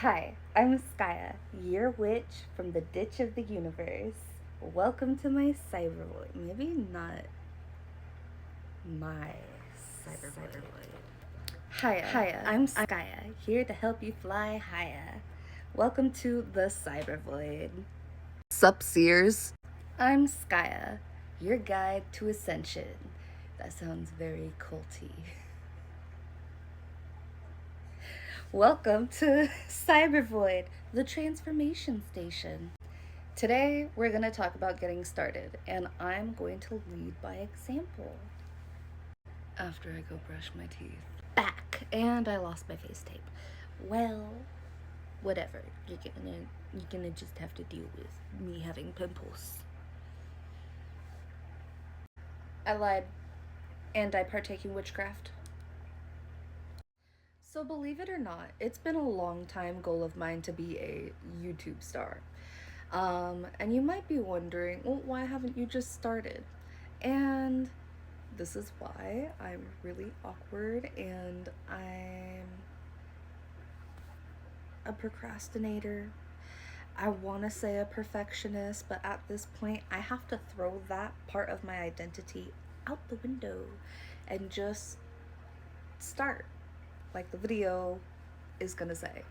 Hi, I'm Skya, your witch from the ditch of the universe. Welcome to my cybervoid. Maybe not my cybervoid. Hiya, I'm Skya, here to help you fly higher. Welcome to the cybervoid. Sup, Sears? I'm Skya, your guide to ascension. That sounds very culty. Welcome to Cybervoid, the transformation station. Today, we're going to talk about getting started, and I'm going to lead by example. After I go brush my teeth. Back, and I lost my face tape. Well, whatever. You're gonna just have to deal with me having pimples. I lied, and I partake in witchcraft. So believe it or not, it's been a long time goal of mine to be a YouTube star. And you might be wondering, well, why haven't you just started? And this is why I'm really awkward and I'm a procrastinator. I want to say a perfectionist, but at this point, I have to throw that part of my identity out the window and just start, like the video is gonna say.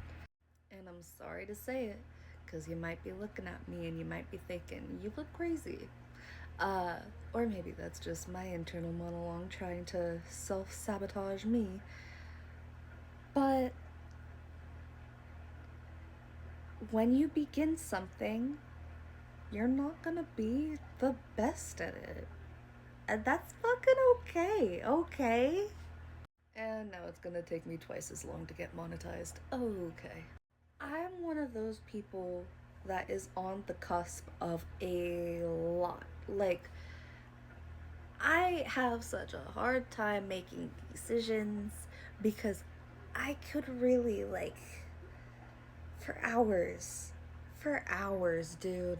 And I'm sorry to say it, because you might be looking at me and you might be thinking, you look crazy. Or maybe that's just my internal monologue trying to self-sabotage me. But when you begin something, you're not gonna be the best at it. And that's fucking okay, okay? And now it's gonna take me twice as long to get monetized. Okay. I'm one of those people that is on the cusp of a lot. Like, I have such a hard time making decisions because I could really, like, for hours, dude.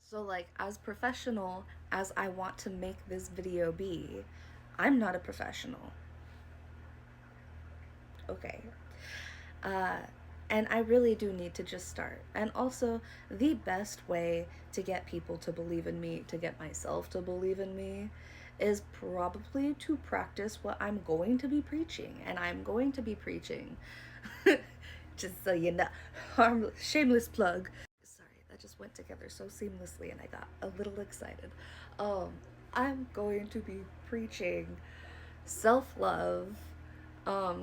So, like, as professional as I want to make this video be, I'm not a professional. Okay. Uh, and I really do need to just start. And also, the best way to get people to believe in me, to get myself to believe in me, is probably to practice what I'm going to be preaching. And I'm going to be preaching. Just so you know, shameless plug. Sorry, that just went together so seamlessly and I got a little excited. I'm going to be preaching self-love,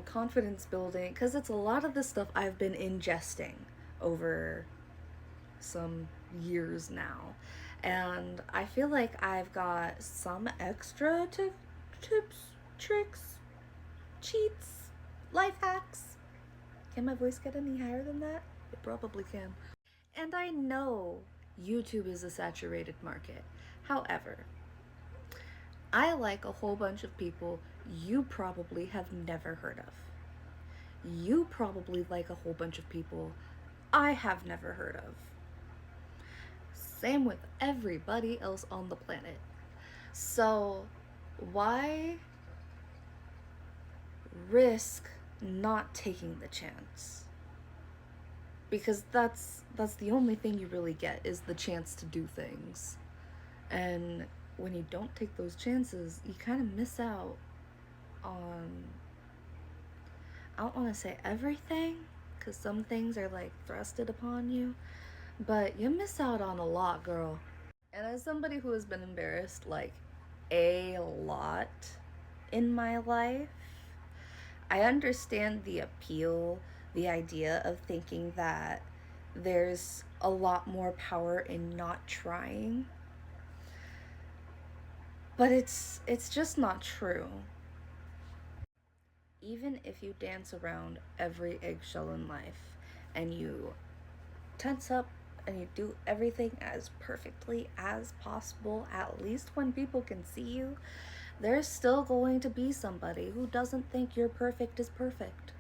confidence building, because it's a lot of the stuff I've been ingesting over some years now. And I feel like I've got some extra tips, tricks, cheats, life hacks. Can my voice get any higher than that? It probably can. And I know YouTube is a saturated market. However, I like a whole bunch of people you probably have never heard of. You probably like a whole bunch of people I have never heard of. Same with everybody else on the planet. So, why risk not taking the chance? Because that's the only thing you really get is the chance to do things. And when you don't take those chances, you kind of miss out on, I don't want to say everything, because some things are like thrusted upon you, but you miss out on a lot, girl. And as somebody who has been embarrassed like a lot in my life, I understand the appeal, the idea of thinking that there's a lot more power in not trying. But it's just not true. Even if you dance around every eggshell in life and you tense up and you do everything as perfectly as possible, at least when people can see you, there's still going to be somebody who doesn't think your perfect is perfect.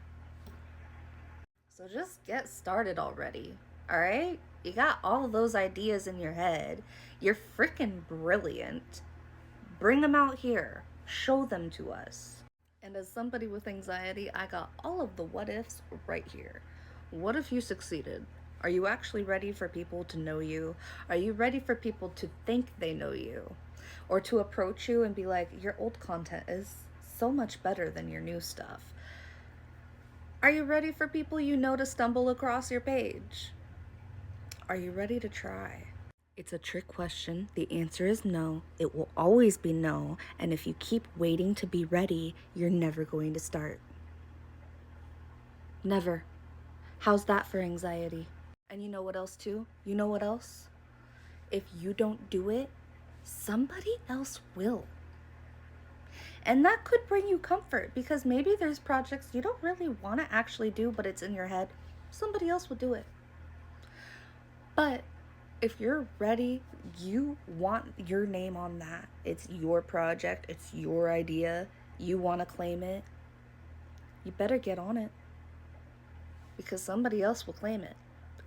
So just get started already, alright? You got all of those ideas in your head. You're freaking brilliant. Bring them out here. Show them to us. And as somebody with anxiety, I got all of the what ifs right here. What if you succeeded? Are you actually ready for people to know you? Are you ready for people to think they know you? Or to approach you and be like, your old content is so much better than your new stuff? Are you ready for people you know to stumble across your page? Are you ready to try? It's a trick question. The answer is no. It will always be no. And if you keep waiting to be ready, you're never going to start. Never. How's that for anxiety? And you know what else, too? You know what else? If you don't do it, somebody else will. And that could bring you comfort because maybe there's projects you don't really want to actually do, but it's in your head. Somebody else will do it. But if you're ready, you want your name on that. It's your project, it's your idea. You want to claim it. You better get on it because somebody else will claim it.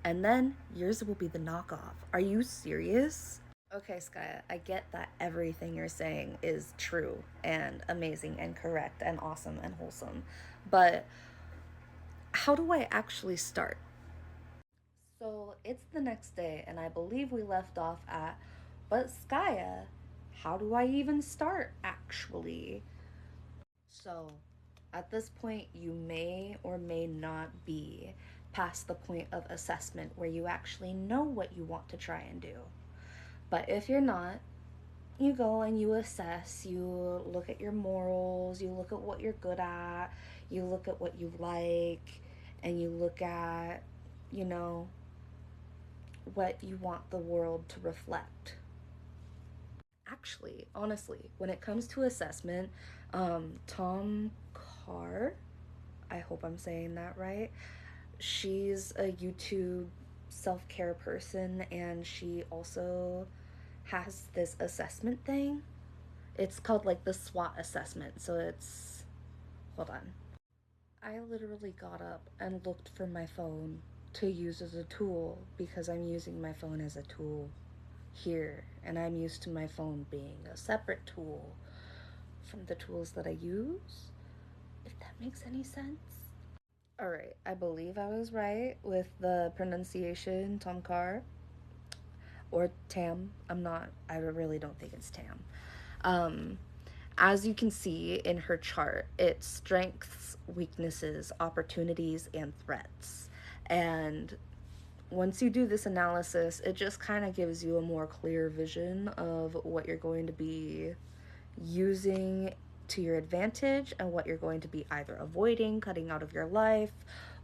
And then yours will be the knockoff. Are you serious? Okay, Skya, I get that everything you're saying is true and amazing and correct and awesome and wholesome. But how do I actually start? So it's the next day, and I believe we left off at, but Skya, how do I even start actually? So at this point, you may or may not be past the point of assessment where you actually know what you want to try and do. But if you're not, you go and you assess, you look at your morals, you look at what you're good at, you look at what you like, and you look at, you know, what you want the world to reflect. Actually, honestly, when it comes to assessment, Tom Carr, I hope I'm saying that right, she's a YouTube self care person and she also has this assessment thing. It's called like the SWOT assessment. So it's, hold on. I literally got up and looked for my phone to use as a tool because I'm using my phone as a tool here, and I'm used to my phone being a separate tool from the tools that I use, if that makes any sense. All right, I believe I was right with the pronunciation, Tom Carr or Tam. I really don't think it's Tam. Um, as you can see in her chart, it's strengths, weaknesses, opportunities, and threats. And once you do this analysis, it just kind of gives you a more clear vision of what you're going to be using to your advantage and what you're going to be either avoiding, cutting out of your life,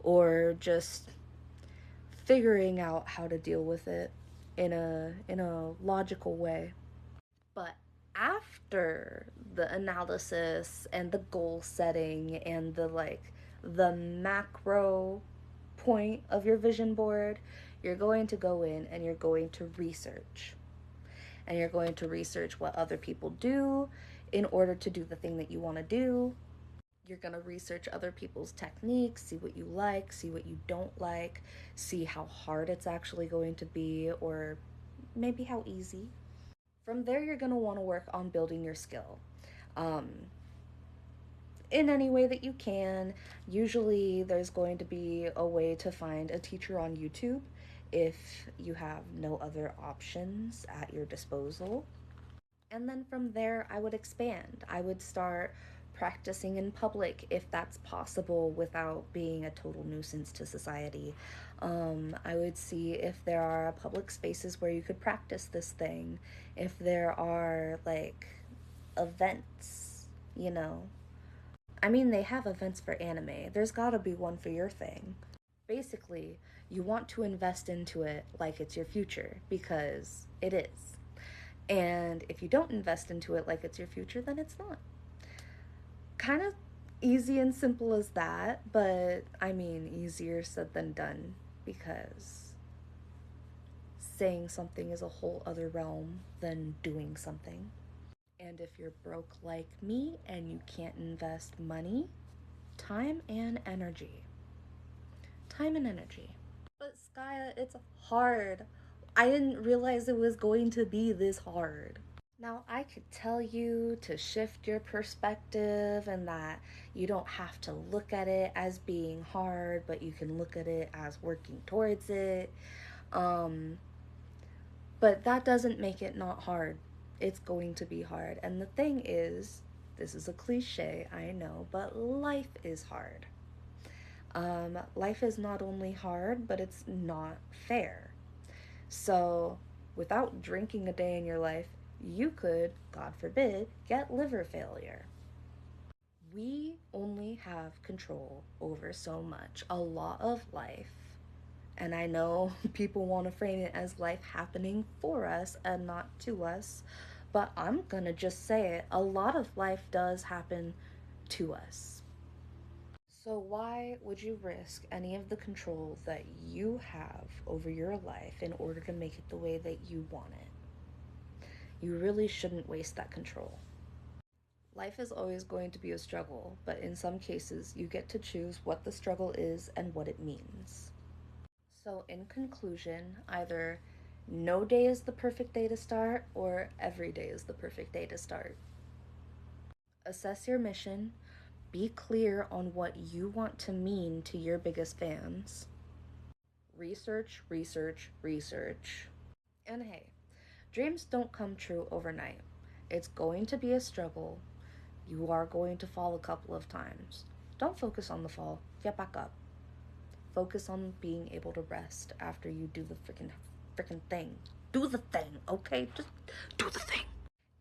or just figuring out how to deal with it in a logical way. But after the analysis and the goal setting and the macro point of your vision board, you're going to go in and you're going to research. And you're going to research what other people do in order to do the thing that you want to do. You're going to research other people's techniques, see what you like, see what you don't like, see how hard it's actually going to be, or maybe how easy. From there, you're going to want to work on building your skill. Um, in any way that you can. Usually, there's going to be a way to find a teacher on YouTube if you have no other options at your disposal. And then from there, I would expand. I would start practicing in public if that's possible without being a total nuisance to society. I would see if there are public spaces where you could practice this thing, if there are like events, you know. I mean, they have events for anime. There's gotta be one for your thing. Basically, you want to invest into it like it's your future because it is. And if you don't invest into it like it's your future, then it's not. Kind of easy and simple as that, but I mean, easier said than done because saying something is a whole other realm than doing something. And if you're broke like me and you can't invest money, time and energy. Time and energy. But Skya, it's hard. I didn't realize it was going to be this hard. Now, I could tell you to shift your perspective and that you don't have to look at it as being hard, but you can look at it as working towards it. Um, but that doesn't make it not hard. It's going to be hard. And the thing is, this is a cliche, I know, but life is hard. Life is not only hard, but it's not fair. So, without drinking a day in your life, you could, God forbid, get liver failure. We only have control over so much, a lot of life. And I know people want to frame it as life happening for us and not to us, but I'm gonna just say it, a lot of life does happen to us. So, why would you risk any of the control that you have over your life in order to make it the way that you want it? You really shouldn't waste that control. Life is always going to be a struggle, but in some cases, you get to choose what the struggle is and what it means. So, in conclusion, either no day is the perfect day to start, or every day is the perfect day to start. Assess your mission, be clear on what you want to mean to your biggest fans. Research, research, research. And hey, dreams don't come true overnight. It's going to be a struggle. You are going to fall a couple of times. Don't focus on the fall, get back up. Focus on being able to rest after you do the freaking thing. Do the thing, okay? Just do the thing.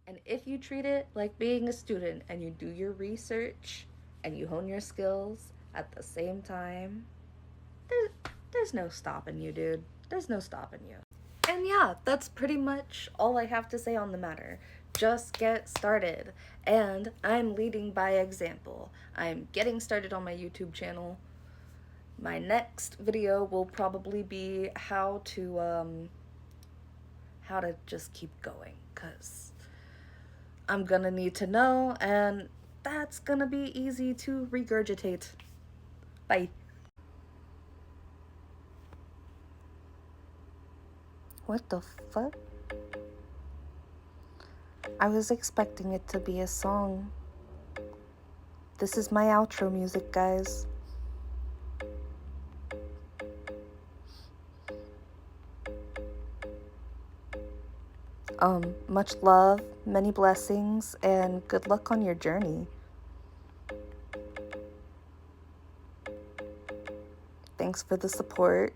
And if you treat it like being a student and you do your research and you hone your skills at the same time, there, there's no stopping you, dude. There's no stopping you. And yeah, that's pretty much all I have to say on the matter. Just get started. And I'm leading by example. I'm getting started on my YouTube channel. My next video will probably be how to just keep going, cuz I'm gonna need to know, and that's gonna be easy to regurgitate. Bye. What the fuck? I was expecting it to be a song. This is my outro music, guys. Much love, many blessings, and good luck on your journey. Thanks for the support.